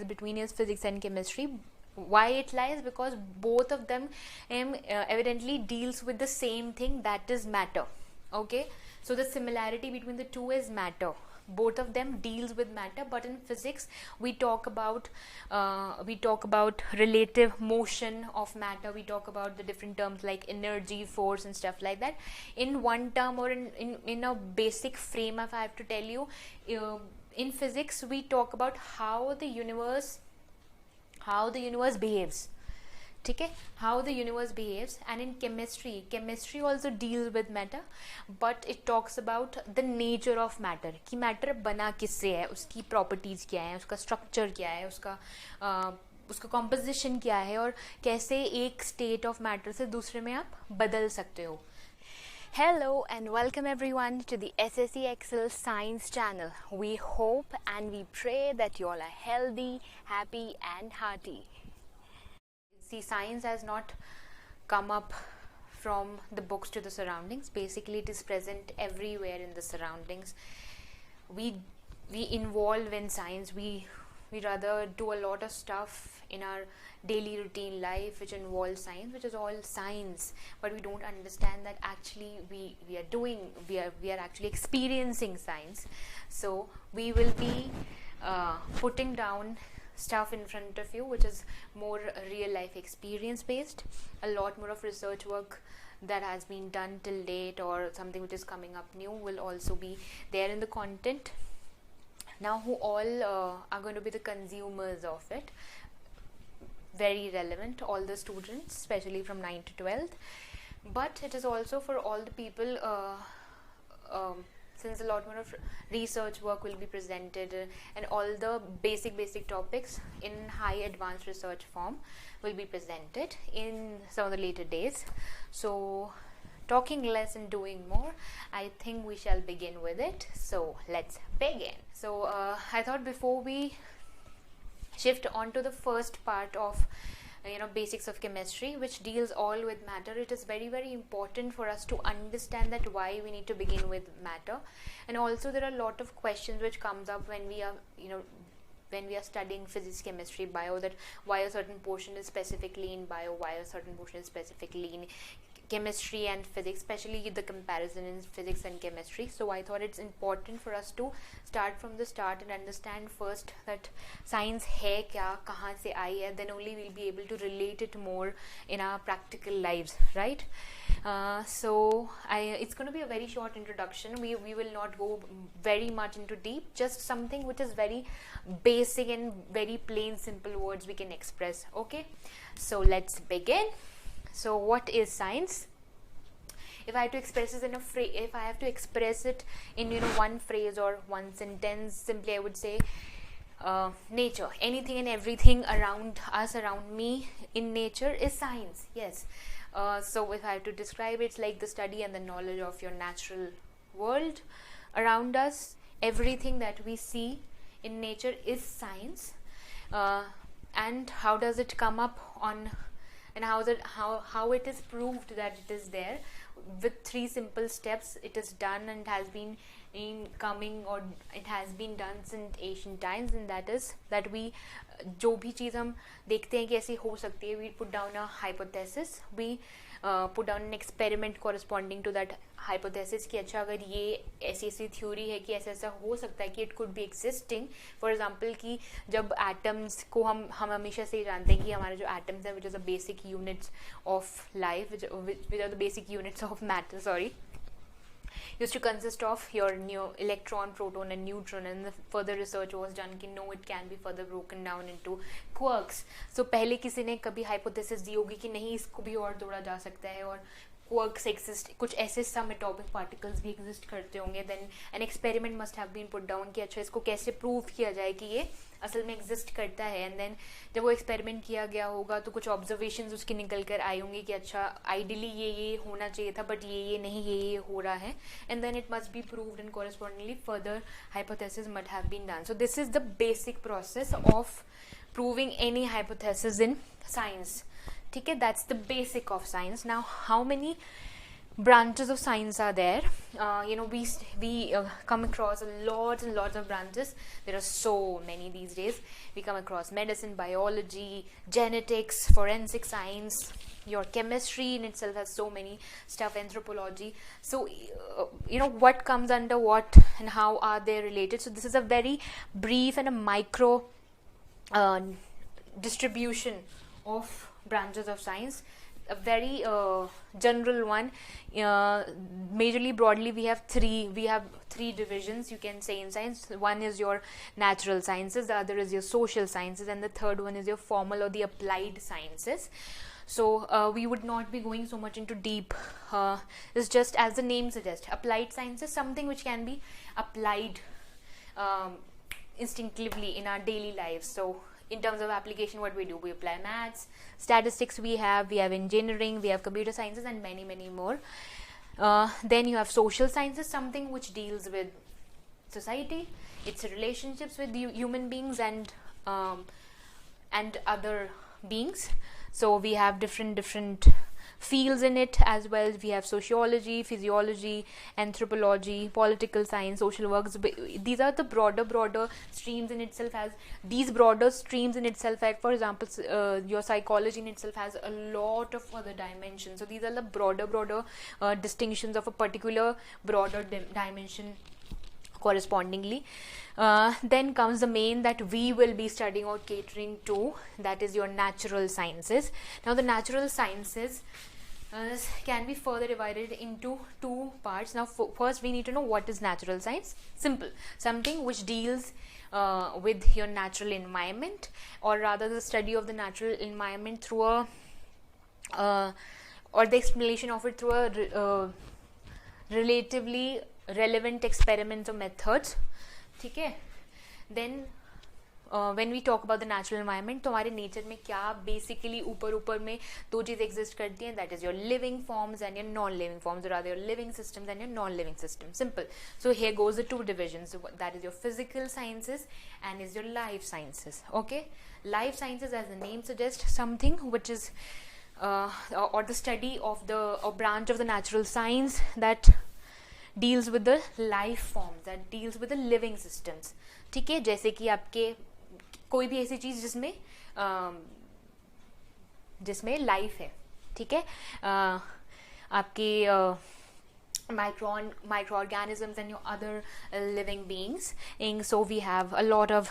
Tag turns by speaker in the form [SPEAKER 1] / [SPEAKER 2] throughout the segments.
[SPEAKER 1] lies between is physics and chemistry. Why it lies? Because both of them evidently deals with the same thing, that is matter. Okay, so the similarity between the two is matter. Both of them deals with matter, but in physics we talk about relative motion of matter. We talk about the different terms like energy, force and stuff like that. In one term, or in a basic frame, if I have to tell you, in physics we talk about how the universe behaves. Okay, how the universe behaves. And in chemistry also deals with matter, but it talks about the nature of matter, कि matter बना किससे है, उसकी properties क्या है, उसका structure क्या है, उसका composition क्या है, और कैसे एक state of matter से दूसरे में आप बदल सकते हो. Hello and welcome everyone to the SSC Excel Science channel. We hope and we pray that you all are healthy, happy and hearty. See, science has not come up from the books to the surroundings. Basically, it is present everywhere in the surroundings. We involve in science. We rather do a lot of stuff in our daily routine life which involves science, which is all science, but we don't understand that actually we are actually experiencing science. So we will be putting down stuff in front of you which is more real life experience based. A lot more of research work that has been done till date, or something which is coming up new, will also be there in the content. Now, who all are going to be the consumers of it? Very relevant, all the students, especially from 9th to 12th. But it is also for all the people, since a lot more of research work will be presented, and all the basic topics in high advanced research form will be presented in some of the later days. So, talking less and doing more, I think we shall begin with it. So let's begin. So I thought before we shift on to the first part of basics of chemistry, which deals all with matter, it is very important for us to understand that why we need to begin with matter. And also there are a lot of questions which comes up when we are when we are studying physics, chemistry, bio, that why a certain portion is specifically in bio, why a certain portion is specifically in chemistry and physics, especially the comparison in physics and chemistry. So I thought it's important for us to start from the start and understand first that science है क्या, कहाँ से आई है, then only we'll be able to relate it more in our practical lives, right? So it's going to be a very short introduction. We will not go very much into deep, just something which is very basic and very plain simple words we can express. Okay, so let's begin. So what is science? If I have to express it in a phrase, if I have to express it in one phrase or one sentence, simply I would say nature. Anything and everything around us, around me in nature is science. Yes. So if I have to describe it, it's like the study and the knowledge of your natural world around us. Everything that we see in nature is science. And how does it come up on, and how it is proved that it is there? With 3 simple steps it is done, and has been it has been done since ancient times. And that is that we जो भी चीज़ हम देखते हैं कि ऐसी हो सकती है, we put down a hypothesis, we put down an experiment corresponding to that hypothesis कि अच्छा अगर ये ऐसी थ्योरी है कि ऐसा हो सकता है कि it could be existing. For example कि जब atoms को हम हमेशा से जानते हैं कि हमारे जो atoms हैं, which is the basic units of life, which are the basic units of matter, used to consist of your new electron, proton and neutron, and the further research was done कि no, it can be further broken down into quarks. So पहले किसी ने कभी hypothesis दी होगी कि नहीं, इसको भी और तोड़ा जा सकता है और quarks exist, कुछ ऐसे some atomic particles भी exist करते होंगे. Then an experiment must have been put down कि अच्छा इसको कैसे prove किया जाए कि ये असल में exist करता है. And then जब वो experiment किया गया होगा तो कुछ observations उसकी निकल कर आए होंगे कि अच्छा ideally ये होना चाहिए था, but ये नहीं, ये हो रहा है. And then it must be proved, and correspondingly further hypothesis must have been done. So this is the basic process of proving any hypothesis in science. Okay, that's the basic of science. Now, how many branches of science are there. We come across lots and lots of branches. There are so many these days. We come across medicine, biology, genetics, forensic science. Your chemistry in itself has so many stuff, anthropology. So what comes under what and how are they related. So this is a very brief and a micro distribution of branches of science, a very general one. Majorly, broadly, we have three divisions, you can say, in science. One is your natural sciences, the other is your social sciences, and the third one is your formal or the applied sciences. So we would not be going so much into deep. It's just as the name suggests, applied sciences, something which can be applied instinctively in our daily lives. So in terms of application, what we do, we apply maths, statistics, we have engineering, we have computer sciences, and many more. Then you have social sciences, something which deals with society, its relationships with human beings and other beings. So we have different fields in it as well. We have sociology, physiology, anthropology, political science, social works. These are the broader streams in itself. As these broader streams in itself, like for example, your psychology in itself has a lot of other dimensions. So these are the broader distinctions of a particular broader dimension correspondingly. Then comes the main that we will be studying or catering to, that is your natural sciences. Now the natural sciences can be further divided into two parts. Now first we need to know what is natural science. Simple, something which deals with your natural environment, or rather the study of the natural environment through or the explanation of it through a relatively relevant experiments or methods. ठीक है. Then when we talk about the natural environment, तो हमारे nature में क्या basically ऊपर में दो चीज़ exist करती हैं, that is your living forms and your non-living forms, or rather your living systems and your non-living systems. Simple. So here goes the two divisions. So that is your physical sciences and is your life sciences. Okay, life sciences, as the name suggests, something which is or the study of a branch of the natural science that deals with the life forms, that deals with the living systems. ठीक है, जैसे कि आपके कोई भी ऐसी चीज़ जिसमें life है, ठीक है, आपके microorganisms and your other living beings. And so we have a lot of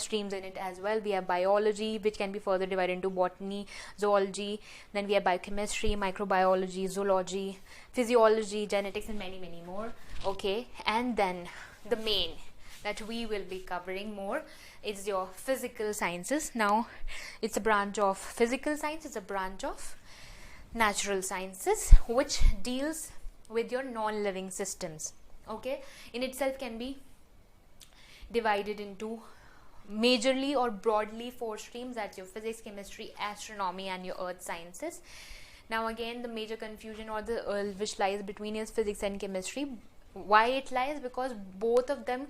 [SPEAKER 1] streams in it as well. We have biology, which can be further divided into botany, zoology. Then we have biochemistry, microbiology, zoology, physiology, genetics, and many more. Okay, and then the main that we will be covering more is your physical sciences. Now it's a branch of physical science, it's a branch of natural sciences which deals with your non-living systems. Okay, in itself can be divided into majorly or broadly four streams. That's your physics, chemistry, astronomy, and your earth sciences. Now again, the major confusion or the which lies between is physics and chemistry. Why it lies? Because both of them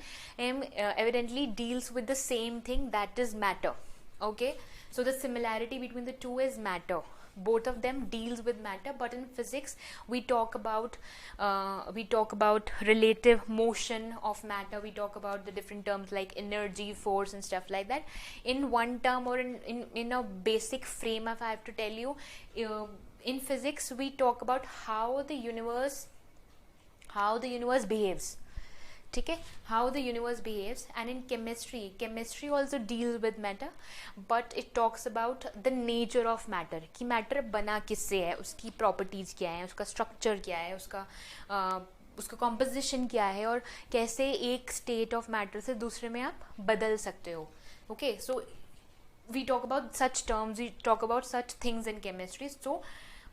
[SPEAKER 1] evidently deals with the same thing, that is matter. Okay, so the similarity between the two is matter. Both of them deals with matter, but in physics we talk about relative motion of matter. We talk about the different terms like energy, force, and stuff like that. In one term, or in a basic frame, if I have to tell you, in physics we talk about how the universe behaves. Okay, how the universe behaves. And in chemistry also deals with matter, but it talks about the nature of matter, कि matter बना किससे है, उसकी properties क्या है, उसका structure क्या है, उसका composition क्या है, और कैसे एक state of matter से दूसरे में आप बदल सकते हो. Okay, so we talk about such terms, we talk about such things in chemistry. So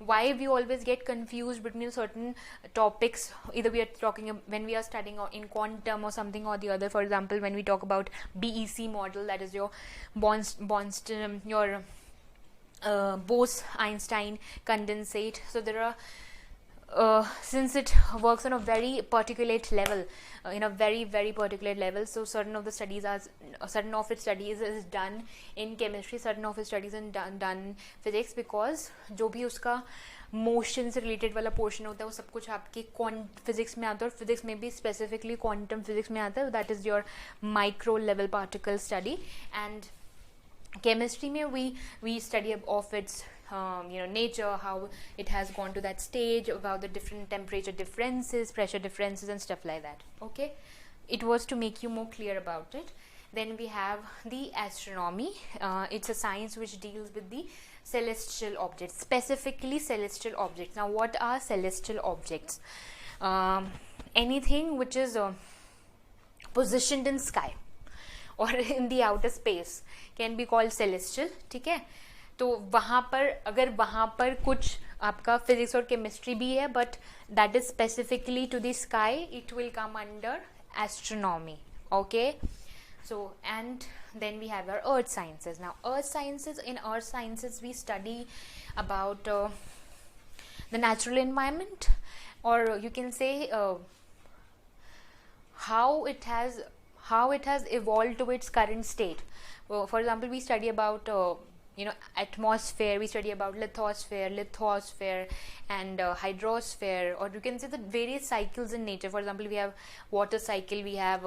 [SPEAKER 1] why we always get confused between certain topics, either we are talking when we are studying in quantum or something or the other. For example, when we talk about BEC model, that is your Bose-Einstein condensate. So there are since it works on a very particulate level, in a very particulate level, so certain of its studies is done in chemistry, certain of its studies are done in physics, because जो भी उसका motion से related वाला portion होता है वो सब कुछ आपके फिजिक्स में आता है, और फिजिक्स में भी स्पेसिफिकली क्वांटम फिजिक्स में आता है, that is your micro level particle study. And chemistry में we study of its nature, how it has gone to that stage, about the different temperature differences, pressure differences and stuff like that. Okay, it was to make you more clear about it. Then we have the astronomy. It's a science which deals with the celestial objects, specifically celestial objects. Now what are celestial objects? Anything which is positioned in sky or in the outer space can be called celestial. ठीक है, तो वहाँ पर अगर वहाँ पर कुछ आपका फिजिक्स और केमिस्ट्री भी है, but that is specifically to the sky, it will come under astronomy. Okay, so and then we have our earth sciences. Now in earth sciences we study about the natural environment, or you can say how it has evolved to its current state. For example, we study about atmosphere, we study about lithosphere and hydrosphere, or you can say the various cycles in nature. For example, we have water cycle, we have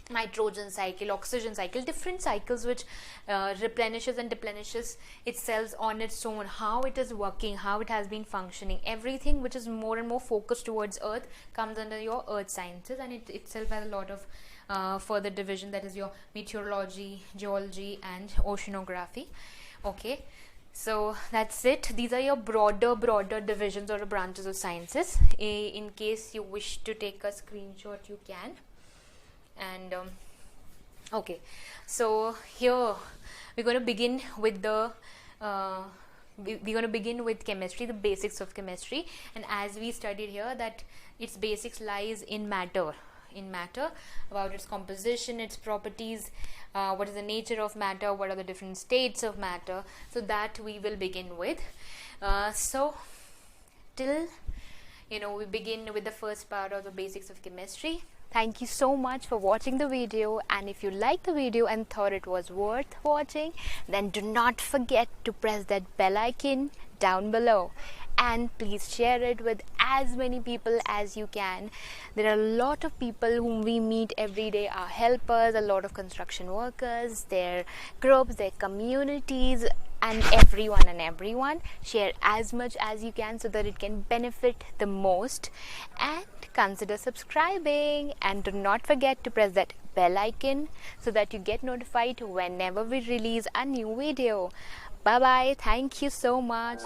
[SPEAKER 1] nitrogen cycle, oxygen cycle, different cycles which replenishes and deplenishes itself on its own, how it is working, how it has been functioning. Everything which is more and more focused towards earth comes under your earth sciences, and it itself has a lot of further division, that is your meteorology, geology and oceanography. Okay, so that's it. These are your broader divisions or branches of sciences. In case you wish to take a screenshot, you can. And okay, so here we're going to begin with chemistry, the basics of chemistry. And as we studied here, that its basics lies in matter, about its composition, its properties, what is the nature of matter, what are the different states of matter. So that we will begin with. So till we begin with the first part of the basics of chemistry. Thank you so much for watching the video, and if you liked the video and thought it was worth watching, then do not forget to press that bell icon down below, and please share it with as many people as you can. There are a lot of people whom we meet every day, our helpers, a lot of construction workers, their groups, their communities, and everyone. Share as much as you can so that it can benefit the most, and consider subscribing, and do not forget to press that bell icon so that you get notified whenever we release a new video. Bye bye. Thank you so much.